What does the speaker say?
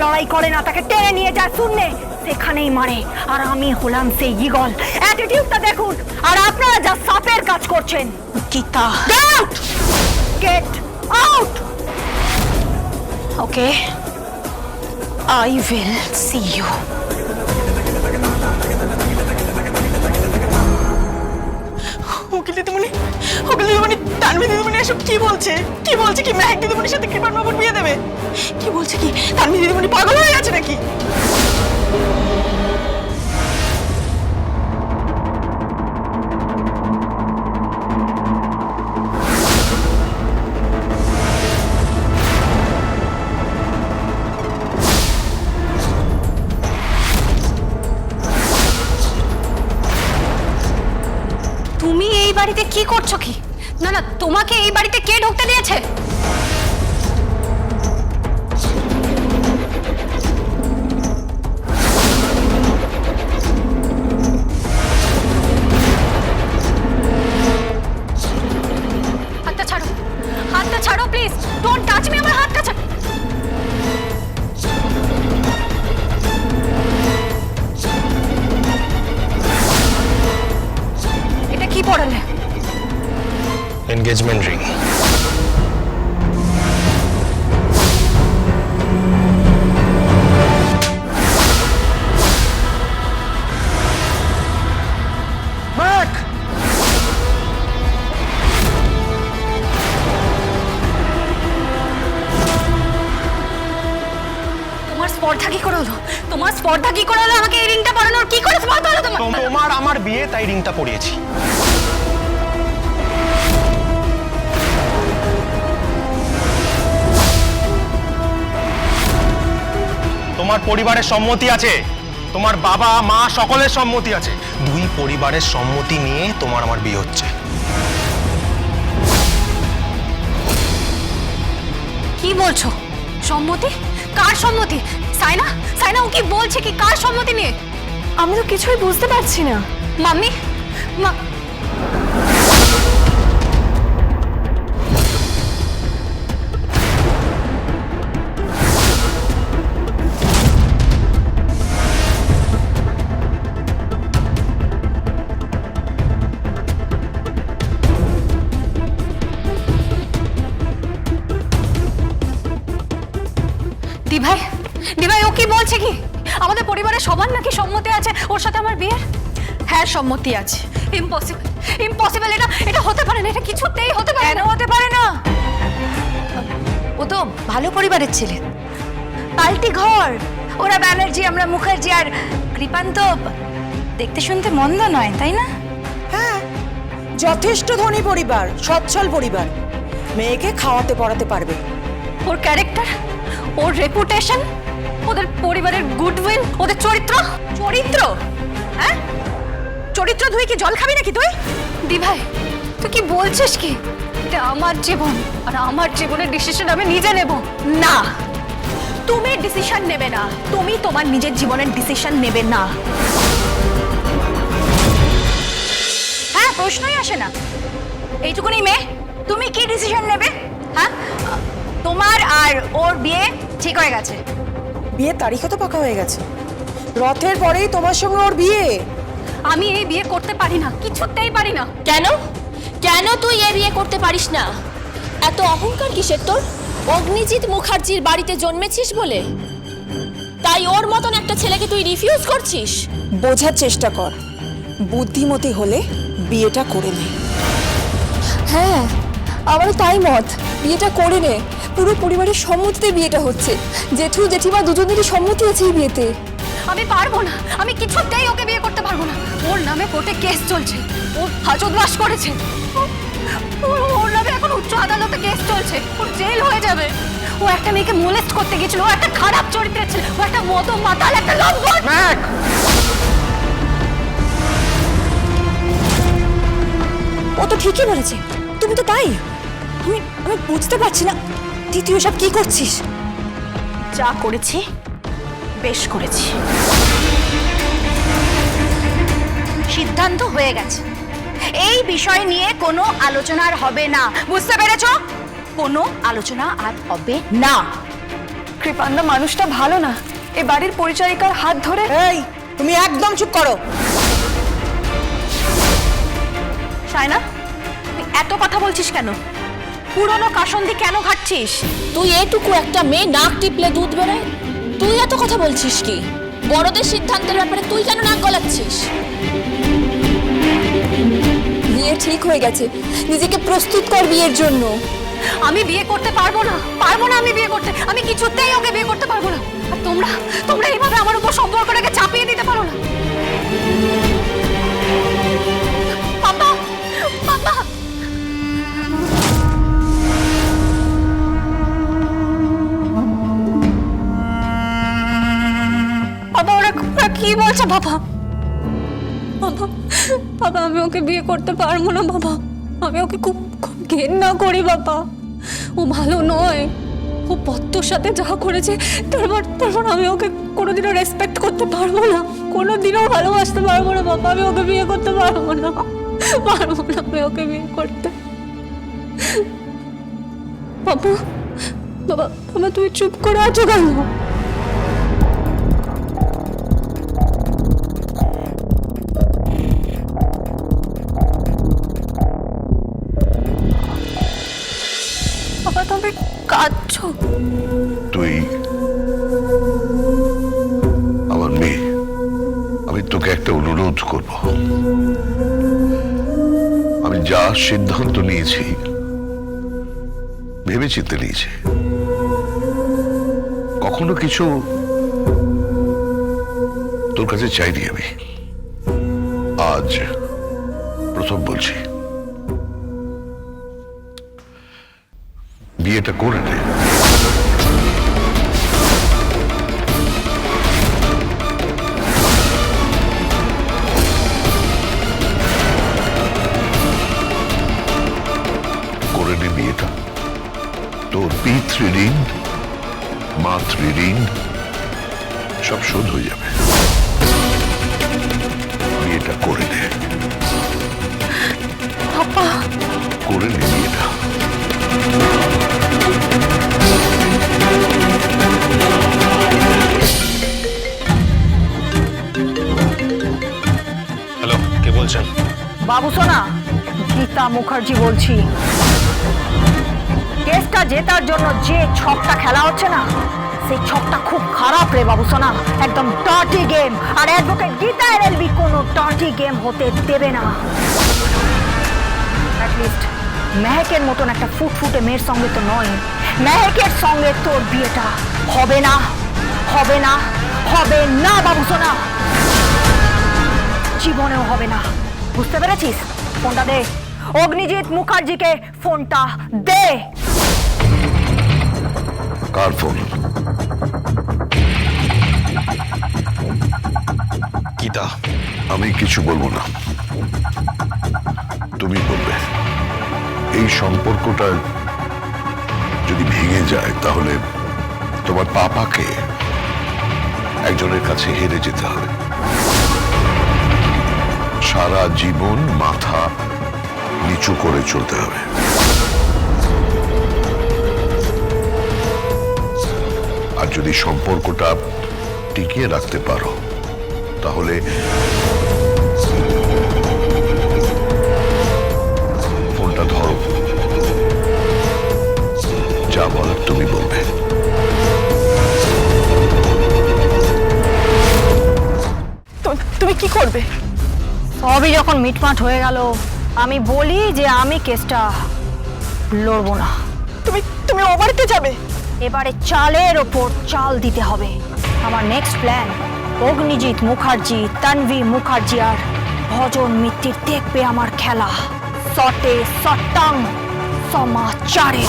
লড়াই করে না, তাকে টেনে নিয়ে যায় শূন্যে, সেখানেই মারে। আর আমি হলাম সেই ঈগল। অ্যাটিটিউডটা দেখুন। আর আপনারা যা সাপের কাজ করছেন। Gita, get out. Okay, I will see you. উকিল দিদিমণি, উকিল দিদিমণি, তানভি দিদিমণি এসব কি বলছে? কি বলছে কি মেহেক দিদিমণির সাথে কৃপান বাবুর বিয়ে দেবে? কি বলছে কি? তানভি দিদিমণি পাগল হয়ে গেছে নাকি? তুমি এই বাড়িতে কি করছো? কি না না, তোমাকে এই বাড়িতে কে ঢুকতে দিয়েছে? হাতটা ছাড়ো, হাতটা ছাড়ো প্লিজ। Don't touch me. আমার হাতটা ছাড়ো। এটা কি পড়ালে? Engagement ring. ম্যাক, তোমার স্পর্ধা কি করে হলো? তোমার স্পর্ধা কি করে হলো আমাকে এই রিংটা পরানোর? কি করে স্পর্ধা হলো তোমার? তোমার আমার বিয়ে, তাই রিংটা পরিয়েছি। তোমার পরিবারের সম্মতি আছে, তোমার বাবা মা সকলের সম্মতি আছে। দুই পরিবারের সম্মতি নিয়ে তোমার আমার বিয়ে হচ্ছে। কি বলছো? সম্মতি? কার সম্মতি? সাইনা, সাইনা ও কি বলছে? কি কার সম্মতি নিয়ে? আমি তো কিছুই বুঝতে পারছি না। মাম্মি, দিভাই, দিভাই ও কি বলছে? কি আমাদের পরিবারের সবার নাকি সম্মতি আছে ওর সাথে আমার বিয়ের? হ্যাঁ, সম্মতি আছে। Impossible, impossible. এটা হতে পারে না। এটা কিছুতেই হতে পারে না। কেন হতে পারে না? ও তো ভালো পরিবারের ছেলে, পাল্টি ঘর। ওরা ব্যানার্জি, আমরা মুখার্জি। আর কৃপান তো দেখতে শুনতে মন্দ নয়, তাই না? হ্যাঁ, যথেষ্ট ধনী পরিবার, সচ্ছল পরিবার। মেয়েকে খাওয়াতে পড়াতে পারবে। ওর ক্যারেক্টার, ওর রেপুটেশন, ওদের পরিবারের গুডউইল, ওদের চরিত্র। চরিত্র? হ্যাঁ, চরিত্র ধুয়ে কি জল খাবি নাকি তুই? দিভাই, তুই কি বলছিস? কি এটা আমার জীবন, আর আমার জীবনের ডিসিশন আমি নিজে নেব। না, তুমি ডিসিশন নেবে না। তুমি তোমার নিজের জীবনের ডিসিশন নেবে না। হ্যাঁ, প্রশ্নই আসে না। এইটুকুনি মেয়ে, তুমি কি ডিসিশন নেবে? হ্যাঁ, তোমার আর ওর বিয়ে ঠিক হয়ে গেছে। বিয়ের তারিখও তো পাকা হয়ে গেছে। রথের পরেই তোমার সঙ্গে ওর বিয়ে। আমি এই বিয়ে করতে পারি না, কিছুতেই পারি না। কেন? কেন তুই এ বিয়ে করতে পারিস না? এত অহংকার কিসের তোর? অগ্নিজিৎ মুখার্জির বাড়িতে জন্মেছিস বলে তাই ওর মতন একটা ছেলেকে তুই রিফিউজ করছিস? বোঝার চেষ্টা কর। বুদ্ধিমতী হলে বিয়েটা করে নে। হ্যাঁ, আমারও তাই মত। বিয়েটা করে নে। পুরো পরিবারের সম্মতিতে বিয়েটা হচ্ছে। জেঠু জেঠিমা দুজনেরই সম্মতি আছে এই বিয়েতে। আমি পারবো না। আমি কিছুতেই ওকে বিয়ে করতে পারবো না। ওর নামে কোর্টে কেস চলছে। ও হাজতবাস করেছে। ওর নামে এখন উচ্চ আদালতে কেস চলছে। ওর জেল হয়ে যাবে। ও একটা মেয়েকে মোলেস্ট করতে গেছিল। ও একটা খারাপ চরিত্রের ছিল। ও একটা মদ মাতাল, একটা লম্পট। ও তো ঠিকই বলেছে। তুমি তো তাই। আমি আমি বুঝতে পারছি না তুই এসব কি করছিস? যা করেছি বেশ করেছি। সিদ্ধান্ত হয়ে গেছে। এই বিষয় নিয়ে কোনো আলোচনা আর হবে না। বুঝতে পেরেছো? কোনো আলোচনা আর হবে না। কৃপান্দা মানুষটা ভালো না। এ বাড়ির পরিচারিকার হাত ধরে। এই তুমি একদম চুপ করো। সায়না, তুই এত কথা বলছিস কেন? পুরনো কাসন্দি কেন ঘাটছিস? তুই এটুকু একটা মেয়ে নাক টিপলে দুধ বেরোয়, তুই এত কথা বলছিস কি? বড়দের সিদ্ধান্তের ব্যাপারে তুই কেন নাক গলাচ্ছিস? বিয়ে ঠিক হয়ে গেছে, নিজেকে প্রস্তুত কর বিয়ের জন্য। আমি বিয়ে করতে পারবো না, আমি বিয়ে করতে, আমি কিছুতেই ওকে বিয়ে করতে পারবো না। আর তোমরা এইভাবে আমার উপর সম্পর্কটাকে চাপিয়ে দিতে পারো না। বাবা, বাবা, বাবা, ওরা কি বলছে? বাবা, বাবা, বাবা, আমি ওকে বিয়ে করতে পারবো না বাবা। আমি ওকে খুব খুব ঘেন্না করি বাবা। ও ভালো নয়, ও পত্তর সাথে যা করেছে তারপর আমি ওকে কোনোদিনও রেসপেক্ট করতে পারবো না, কোনোদিনও ভালোবাসতে পারবো না বাবা। আমি ওকে বিয়ে করতে পারবো না, আমি ওকে বিয়ে করতে। বাবা, বাবা, বাবা, তুমি চুপ করে আছো কেন? বাবা, তুমি কাঁদছো? তুই আমার মেয়ে, আমি তোকে একটা অনুরোধ করব। আমি যা সিদ্ধান্ত নিয়েছি ভেবেচিন্তে নিয়েছি, কখনো কিছু তোর কাছে চাইনি। আমি আজ প্রথম বলছি, বিয়েটা করে নে। করে নে বিয়েটা, তোর পিতৃঋণ মাতৃঋণ সব শোধ হয়ে যাবে। বিয়েটা করে নে, করে নে বিয়েটা। হ্যালো, কে বলছেন? বাবু সোনা, গীতা মুখার্জি বলছি। কেসটা জেতার জন্য যে ছকটা খেলা হচ্ছে না, সেই ছকটা খুব খারাপ রে বাবু সোনা, একদম ডার্টি গেম। আর অ্যাডভোকেট গীতা এলএলবি কোনো ডার্টি গেম হতে দেবে না। অ্যাটলিস্ট মেহেকের মতন একটা ফুটফুটে মেয়ের সঙ্গে তো নয়। মেহেকের সঙ্গে তোর বিয়েটা হবে না, হবে না, হবে না বাবু সোনা, জীবনেও হবে না। বুঝতে পেরেছিস? ফোনটা দে, অগ্নিজিৎ মুখার্জিকে ফোনটা দে। কার ফোন? গীতা। আমি কিছু বলবো না, তুমি বলবে। এই সম্পর্কটা যদি ভেঙে যায় তাহলে তোমার পাপাকে একজনের কাছে হেরে যেতে হবে। সারা জীবন মাথা নিচু করে চলতে হবে। আর যদি সম্পর্কটা টিকিয়ে রাখতে পারো তাহলে ফোনটা ধরো, যা বলার তুমি বলবে। তুমি কি করবে? সবই যখন মিটমাট হয়ে গেল, আমি বলি যে আমি কেসটা লড়বো না। তুমি ও বাড়িতে যাবে? এবারে চালের ওপর চাল দিতে হবে। আমার নেক্সট প্ল্যান, অগ্নিজিৎ মুখার্জি, তানভি মুখার্জি আর ভজন মিত্তির দেখবে আমার খেলা। সটে সট্টাং সমাচারে।